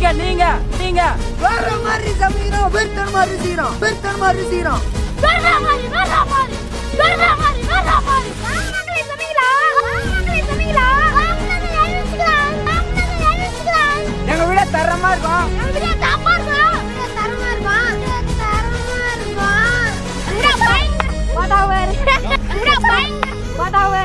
நீங்க நீங்க வேற மாதிரி சமைக்கிறோம், பெருத்தன மாதிரி செய்யறோம், பெருத்தன மாதிரி செய்யறோம். எங்க வீட தரமா இருக்கும். What over?